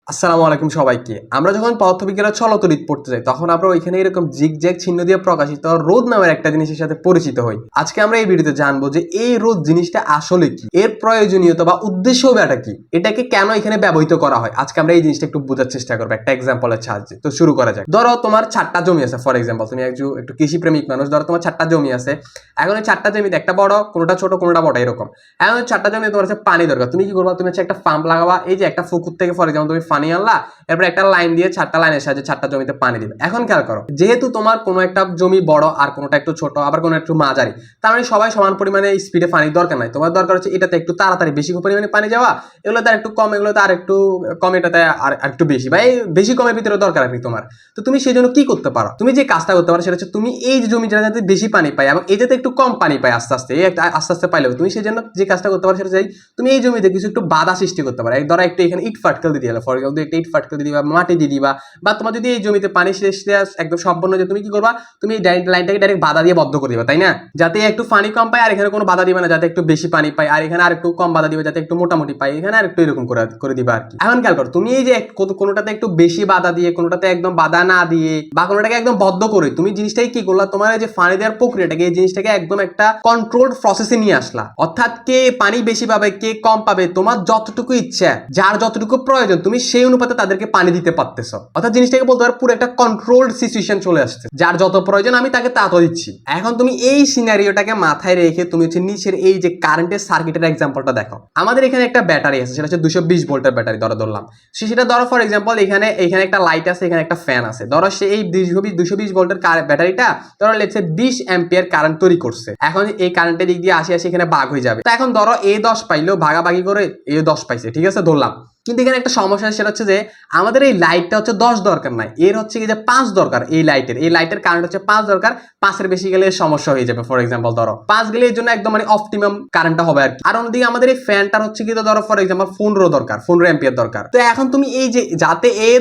আসসালামু আলাইকুম সবাইকে। আমরা যখন পদার্থবিজ্ঞানের চলতরিৎ পড়তে যাই তখন আমরা ওইখানে এরকম জিগজ্যাগ চিহ্ন দিয়ে প্রকাশিত রোধ নামের একটা জিনিসের সাথে পরিচিত হই। আজকে আমরা এই ভিডিওতে জানবো যে এই রোধ জিনিসটা আসলে কি, এর প্রয়োজনীয়তা বা উদ্দেশ্য ব্যাটা কি, এটাকে কেন এখানে ব্যবহৃত করা হয়। আজকে আমরা এই জিনিসটা একটু বোঝার চেষ্টা করবো একটা এক্সাম্পলের সাহায্যে। তো শুরু করা যাক। ধরো তোমার 4টা জমি আছে, ফর এক্সাম্পল তুমি একটু কৃষি প্রেমিক মানুষ, ধরো তোমার 4টা জমি আছে। এখন এই 4টা জমিতে একটা বড়, কোনোটা ছোট, কোনোটা বড়, এরকম। এখন 4টা জমিতে তোমার হচ্ছে পানি দরকার। তুমি কি করবা? তুমি হচ্ছে একটা পাম্প লাগাবা। এই যে একটা পুকুর থেকে ফর এক্সাম্পল তুমি পানি আনলা, এরপর একটা লাইন দিয়ে 4টা লাইনের সাহায্যে 4টা জমিতে পানি দিবে। এখন খেয়াল করো, যেহেতু তোমার কোনো একটা জমি বড় আর কোনোটা একটু ছোট, আবার কোনো একটু মাঝারি, তার মানে সবাই সমান পরিমাণে স্পিডে পানি দরকার নাই। তোমার দরকার হচ্ছে এটাতে একটু তাড়াতাড়ি বেশি পরিমাণে পানি যাওয়া, এগুলোতে আর একটু কম, এগুলোতে আর একটু কম, এটাতে আর একটু বেশি, বা এই বেশি কমের ভিতরে দরকার আর কি তোমার। তো তুমি সেই জন্য কি করতে পারো? তুমি যে কাজটা করতে পারো সেটা হচ্ছে তুমি এই যে জমি যাতে বেশি পানি পায় এবং এই যাতে একটু কম পানি পায় আস্তে আস্তে, এই আস্তে আস্তে পাইলেও তুমি সেই জন্য যে কাজটা করতে পারো সেটা চাই তুমি এই জমিতে কিছু একটু বাধা সৃষ্টি করতে পারো। ধরো একটু এখানে ইট ফাটকেল দিয়ে দিলে, ফর এক্সাম্পল একটা ইট ফাটকেল দিয়ে দিবা, মাটি দিয়ে দিবা, বা তোমার যদি এই জমিতে পানি শেষ একদম সম্পূর্ণ, যে তুমি কি করবা, তুমি এই লাইনটাকে ডাইরেক্ট বাধা দিয়ে বদ্ধ করে দিবা, তাই না? যাতে একটু পানি কম পায় আর এখানে কোনো বাধা দিবে না, যাতে একটু বেশি পানি পায়, আর এখানে আর একটু কম বাধা দিবে যাতে একটু মোটামুটি পায়, এখানে আর একটু এরকম করে দিবা আর কি। এখন খেয়াল করো, তুমি এই যে কোনোটাতে একটু বেশি বাধা দিয়ে, কোনোটাতে একদম বাধা না দিয়ে, বা কোনোটাকে একদম বদ্ধ করে তুমি জিনিসটাই কি করলা, তোমার এই যে পানি দেওয়ার প্রক্রিয়াটাকে, এই জিনিসটাকে একদম একটা কন্ট্রোলড প্রসেসে নিয়ে আসলা। অর্থাৎ কে পানি বেশি পাবে কে কম পাবে, তোমার যতটুকু ইচ্ছা, যার যতটুকু প্রয়োজন, তুমি সেই অনুপাতে তাদেরকে পানি দিতে পারতেছো। অর্থাৎ জিনিসটাকে বলতে পারো পুরো একটা কন্ট্রোলড সিচুয়েশন চলে আসছে, যার যত প্রয়োজন আমি তাকে তা তো দিচ্ছি। এখন তুমি এই সিনারিওটাকে মাথায় রেখে তুমি হচ্ছে নিচের এই যে কারেন্টের সার্কিটের এক্সাম্পলটা দেখো। আমাদের এখানে একটা ব্যাটারি আছে, সেটা হচ্ছে 220 ভোল্টের ব্যাটারি ধরলাম। সেটা ধরো ফর এক্সাম্পল এখানে একটা লাইট আছে, এখানে একটা ফ্যান আছে। ধরো সে এই 220 ভোল্টের ব্যাটারিটা ধরো লেটস সে 20 অ্যাম্পিয়ার কারেন্ট তৈরি করছে। এখন এই কারেন্টের দিক দিয়ে আসি এখানে ভাগ হয়ে যাবে। তো এখন ধরো এ 10 পাইলো, ভাগাভাগি করে এ 10 পাইছে, ঠিক আছে ধরলাম। কিন্তু এখানে একটা সমস্যা, সেটা হচ্ছে যে আমাদের এই লাইটটা হচ্ছে 10 দরকার নাই, এর হচ্ছে কি যে 5 দরকার। এই লাইটের কারেন্ট হচ্ছে 5 দরকার। 5-এর বেশি গেলে সমস্যা হয়ে যাবে। ফর এক্সাম্পল ধরো 5 গেলে এর জন্য একদম মানে অপটিমাম কারেন্টটা হবে আর কি। আর অন্যদিকে আমাদের এই ফ্যানটার হচ্ছে কি, ধরো ফর এক্সাম্পল 15 দরকার, 15 অ্যাম্পিয়ার দরকার। তো এখন তুমি এই যে যাতে এ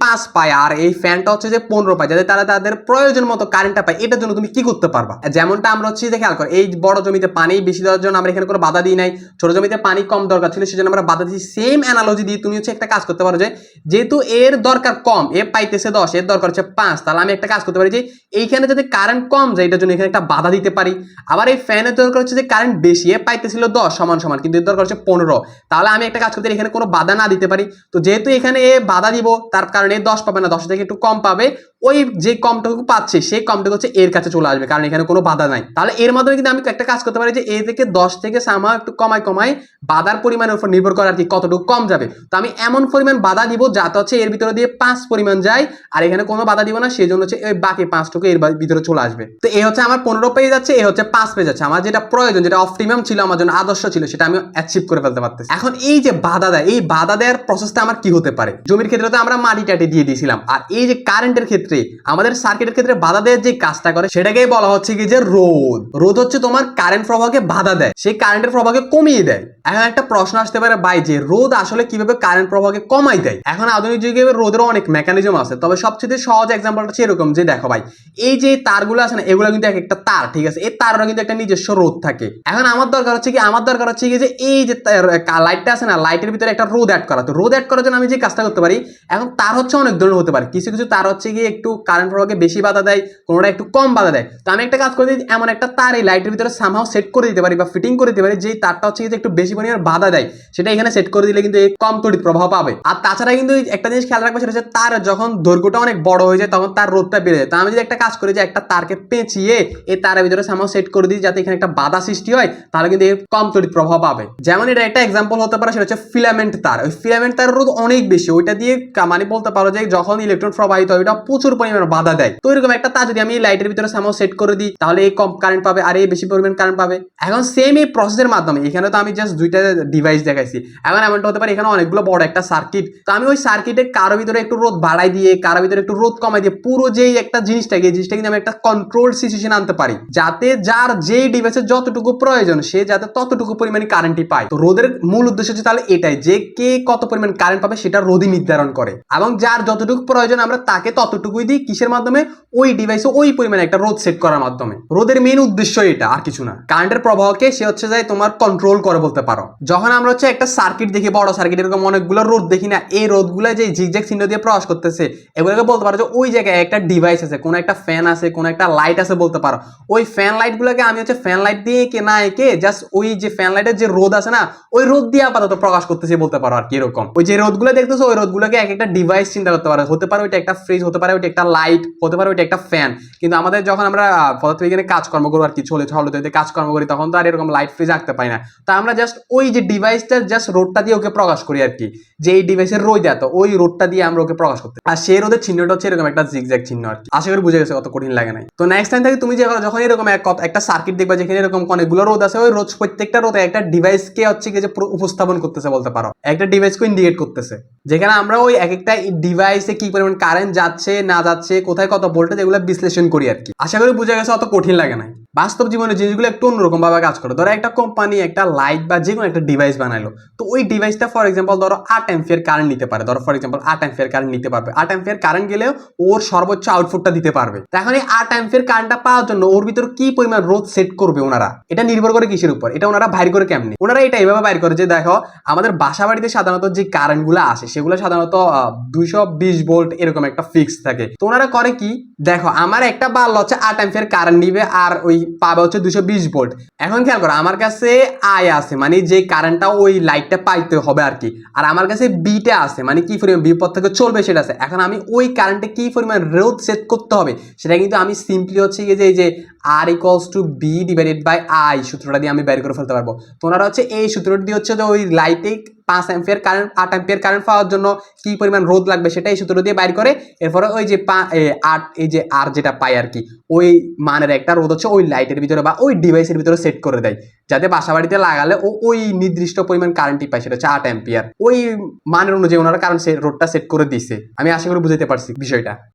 5 পায় আর এই ফ্যানটা হচ্ছে যে 15 পায়, যাতে তারা তাদের প্রয়োজন মতো কারেন্টটা পায়, এটার জন্য তুমি কি করতে পারবা? যেমনটা আমরা হচ্ছে যে খেয়াল করো, এই বড় জমিতে পানি বেশি দেওয়ার জন্য আমরা এখানে কোনো বাধা দিই নাই, ছোট জমিতে পানি কম দরকার ছিল সেজন্য আমরা বাধা দিই। সেম অ্যানালজি দিয়ে তুমি হচ্ছে একটা কাজ করতে পারো, যে যেহেতু এর দরকার কম, এ পাইতেছে 10, এর দরকার হচ্ছে 5, তাহলে আমি একটা কাজ করতে পারি যে এইখানে যদি কারেন্ট কম যায় এটার জন্য এখানে একটা বাধা দিতে পারি। আবার এই ফ্যানের দরকার হচ্ছে যে কারেন্ট বেশি, এ পাইতেছিল 10 সমান সমান, কিন্তু এর দরকার হচ্ছে 15, তাহলে আমি একটা কাজ করতে পারি এখানে কোনো বাধা না দিতে পারি। তো যেহেতু এখানে এ বাধা দিব, তার কারণে 10 পাবে না, 10 থেকে একটু কম পাবে। ওই যে কমটুকু পাচ্ছে সেই কমটুকু হচ্ছে এর কাছে চলে আসবে, কারণ এখানে কোনো বাধা নাই। তাহলে এর মাধ্যমে কিন্তু আমি একটা কাজ করতে পারি যে এ থেকে 10 থেকে সামা একটু কমায় বাধার পরিমাণের উপর নির্ভর করে আর কি কতটুকু কম যাবে। তো আমি এমন পরিমাণ বাধা দিব যাতে হচ্ছে এর ভিতরে দিয়ে 5 পরিমাণ যায়, আর এখানে কোনো বাধা দিব না, সেই জন্য হচ্ছে এই বাকি 5টুকু এর ভিতরে চলে আসবে। তো এই হচ্ছে আমার 15 পেয়ে যাচ্ছে, এই হচ্ছে 5 পেয়ে যাচ্ছে। আমার যেটা প্রয়োজন, যেটা অপটিমাম ছিল, আমার জন্য আদর্শ ছিল, সেটা আমি অ্যাচিভ করে ফেলতে পারতেছি। এখন এই যে বাধা দেয়, এই বাধা দেওয়ার প্রসেসটা আমার কি হতে পারে? জমির ক্ষেত্রে তো আমরা মাটি টাটি দিয়ে দিয়েছিলাম, আর এই যে কারেন্টের ক্ষেত্রে, আমাদের সার্কিটের ক্ষেত্রে বাধা দেওয়ার যে কাজটা করে সেটাকেই বলা হচ্ছে কি যে রোধ। রোধ হচ্ছে তোমার কারেন্ট প্রবাহকে বাধা দেয়, সেই কারেন্টের প্রবাহকে কমিয়ে দেয়। এখন একটা প্রশ্ন আসতে পারে, ভাই যে রোধ আসলে কিভাবে কারেন্ট প্রবাহকে কমাই দেয়? এখন আধুনিক যুগে রোধের অনেক মেকানিজম আছে, তবে সবচেয়ে সহজ এক্সাম্পলটা হচ্ছে এরকম, যে দেখো ভাই এই যে তারগুলো আছে না, এগুলো কিন্তু এক একটা তার, ঠিক আছে? এই তারটা কিন্তু একটা নিজস্ব রোধ থাকে। এখন আমার দরকার হচ্ছে কি যে এই যে লাইটটা আছে না, লাইটের ভিতরে একটা রোধ অ্যাড করা। তো রোধ অ্যাড করার জন্য আমি যে কাজটা করতে পারি, এখন তার হচ্ছে অনেক ধরনের হতে পারে। কিছু কিছু তার হচ্ছে গিয়ে একটু কারেন্ট প্রবাহকে বেশি বাধা দেয়, কোনোটা একটু কম বাধা দেয়। তো আমি একটা কাজ করে দিই, এমন একটা তার এই লাইটের ভিতরে সামহাও সেট করে দিতে পারি বা ফিটিং করে দিতে পারি, যে তারটা হচ্ছে যে একটু বেশি পরিমাণে বাধা দেয়, সেটা এখানে সেট করে দিলে কিন্তু এই কম তড়িৎ প্রবাহ পাবে। আর তাছাড়া কিন্তু একটা জিনিস খেয়াল রাখবে, সেটা হচ্ছে তার যখন দৈর্ঘ্যটা অনেক বড় হয়ে যায় তখন তার রোধটা বেড়ে যায়। তো আমি যদি একটা কাজ করি যে একটা তারকে পেঁচিয়ে এই তারের ভিতরে সামহাও সেট করে দিই যাতে এখানে একটা বাধা সৃষ্টি হয়, তাহলে কিন্তু এর কম তড়িৎ প্রবাহ পাবে। যেমন এটা একটা এক্সাম্পল হতে পারে, সেটা হচ্ছে ফিলামেন্ট তার। ওই ফিলামেন্ট তারের রোধ অনেক বেশি, ওইটা দিয়ে মানে বলতে পারো যে যখন ইলেকট্রন প্রবাহিত হয় ওইটা প্রচুর পরিমাণে বাধা দেয়। তো এরকম একটা তার যদি আমি লাইটের ভিতরে সামহাও সেট করে দিই, তাহলে এই কম কারেন্ট পাবে আর এই বেশি পরিমাণ কারেন্ট পাবে। এখন সেম এই প্রসেসের মাধ্যমে, এখানে তো আমি জাস্ট দুইটা ডিভাইস দেখাইছি, এখন এমনটা হতে পারে এখানে অনেকগুলো বড় একটা সার্কিট। তো আমি ওই সার্কিটে কারো ভিতরে একটু রোধ বাড়াই দিয়ে, কারো ভিতরে একটু রোধ কমাই দিয়ে, পুরো যেই একটা জিনিসটাকে কিন্তু আমি একটা কন্ট্রোল সিচুয়েশন আনতে পারি, যাতে যার যেই ডিভাইসের যতটুকু প্রয়োজন সে যাতে ততটুকু পরিমাণে কারেন্টই পায়। তো রোধের মূল উদ্দেশ্য হচ্ছে তাহলে এটাই, যে কে কত পরিমাণ কারেন্ট পাবে সেটা রোধই নির্ধারণ করে, এবং যার যতটুকু প্রয়োজন আমরা তাকে ততটুকুই কই দিই কিসের মাধ্যমে? ওই ডিভাইসে ওই পরিমাণে একটা রোধ সেট করার মাধ্যমে। রোধের মেইন উদ্দেশ্য এটা, আর কিছু না। কারেন্টের প্রবাহকে সে হচ্ছে যায় তোমার কন্ট্রোল করে বলতে পারো। যখন আমরা হচ্ছে একটা সার্কিট দেখি, বড় সার্কিট, এরকম অনেকগুলো রোধ দেখি না, এই রোধগুলো যে জিগজ্যাগ চিহ্ন দিয়ে প্রকাশ করতেছে, এগুলোকে বলতে পারো যে ওই জায়গায় একটা ডিভাইস আছে, কোনো একটা ফ্যান আছে, কোনো একটা লাইট আছে বলতে পারো। ওই ফ্যান লাইট গুলোকে আমি হচ্ছে ফ্যান লাইট দিয়ে এঁকে না এঁকে জাস্ট ওই যে ফ্যান লাইটের যে রোদ আছে না, ওই রোদ দিয়ে আপাতত প্রকাশ করতেছি বলতে পারো আর কি। এরকম ওই যে রোদগুলো দেখতেছো, ওই রোদগুলোকে এক একটা ডিভাইস চিন্তা করতে পারো। হতে পারে ওইটা একটা ফ্রিজ, হতে পারে ওইটা একটা লাইট, হতে পারে ওইটা একটা ফ্যান। কিন্তু আমাদের যখন আমরা পদার্থবিজ্ঞানে কাজকর্ম করবো আর কি, চলে কাজকর্ম করি, তখন তো আর এরকম লাইট ফ্রিজ আঁকতে পারি না। তো আমরা জাস্ট ওই যে ডিভাইসটার জাস্ট রোদটা দিয়ে ওকে প্রকাশ করি আর কি, যে এই ডিভাইসের রোদ এত, ওই রোদটা দিয়ে আমরা ওকে প্রকাশ করতে। আর সেই রোদের চিহ্নটা হচ্ছে এরকম একটা জিগজ্যাগ চিহ্ন আর কি। আশা করি বুঝে গেছে, কত কঠিন লাগে নাই। তো নেক্সট টাইম থেকে তুমি যখন এরকম একটা সার্কিট দেখবা যেখানে এরকম অনেকগুলো রোদ আছে, ওই রোদ প্রত্যেকটা রোদে একটা ডিভাইসকে হচ্ছে কি যে উপস্থাপন করতেছে বলতে পারো, একটা ডিভাইসকে ইন্ডিকেট করতেছে, যেখানে আমরা ওই এক একটা ডিভাইসে কি পরিমাণ কারেন্ট যাচ্ছে না যাচ্ছে, কোথায় কত ভোল্টেজ, এগুলো বিশ্লেষণ করি আর কি। আশা করি বুঝে গেছে, অত কঠিন লাগে নাই। বাস্তব জীবনে জিনিসগুলো একটু অন্যরকম ভাবে কাজ করে। ধরো একটা কোম্পানি একটা লাইট বা যে কোনো একটা ডিভাইস বানাইলো, তো ওই ডিভাইসটা ফর এক্সাম্পল ধরো 8 অ্যাম্পিয়ার কারেন্ট নিতে পারে। ধরো ফর এক্সাম্পল 8 অ্যাম্পিয়ার কারেন্ট নিতে পারবে। 8 অ্যাম্পিয়ার কারেন্ট গেলেও ওর সর্বোচ্চ আউটপুটটা দিতে পারবে। তো এখন এই 8 অ্যাম্পিয়ার কারেন্টটা পাওয়ার জন্য ওর ভিতর কি পরিমাণ রোধ সেট করবে ওনারা, এটা নির্ভর করে কিসের উপর? এটা ওনারা বাইর করে কেমনে? ওনারা এটা এইভাবে বাইর করে যে দেখো, আমাদের বাসা বাড়িতে সাধারণত যে কারেন্ট গুলো আসে সেগুলো সাধারণত 220 ভোল্ট এরকম একটা ফিক্স থাকে। তো ওনারা করে কি, দেখো আমার একটা বাল্ব হচ্ছে 8 অ্যাম্পিয়ার কারেন্ট নিবে আর ওই পাবে হচ্ছে 220 ভোল্ট। এখন খেয়াল করো, আমার কাছে আই আছে, মানে যে কারেন্টটা ওই লাইটটা পাইতে হবে আর কি। আর আমার কাছে বিটা আছে, মানে কি পরিমাণ বিপদ থেকে চলবে সেটা আছে। এখন আমি ওই কারেন্টে কি পরিমাণ রোধ সেট করতে হবে সেটা কিন্তু আমি সিম্পলি হচ্ছে যে এই যে R equals to V divided by I সূত্রটা দিয়ে আমি বের করে ফেলতে পারবো। তো ওনারা হচ্ছে এই সূত্রটি দিয়ে হচ্ছে যে ওই লাইটে 5 অ্যাম্পিয়ার কারেন্ট 8 অ্যাম্পিয়ার কারেন্ট পাওয়ার জন্য কি পরিমাণ রোধ লাগবে সেটা এই সূত্র দিয়ে বাইর করে, এরপরে ওই যে 8 এই যে আর যেটা পাই আর কি, ওই মানের একটা রোধ হচ্ছে ওই লাইটের ভিতরে বা ওই ডিভাইসের ভিতরে সেট করে দেয়, যাতে বাসা বাড়িতে লাগালে ওই নির্দিষ্ট পরিমাণ কারেন্টই পায়, সেটা হচ্ছে 8 অ্যাম্পিয়ার। ওই মানের অনুযায়ী ওনারা কারেন্ট রোধটা সেট করে দিছে। আমি আশা করি বুঝাইতে পারছি বিষয়টা।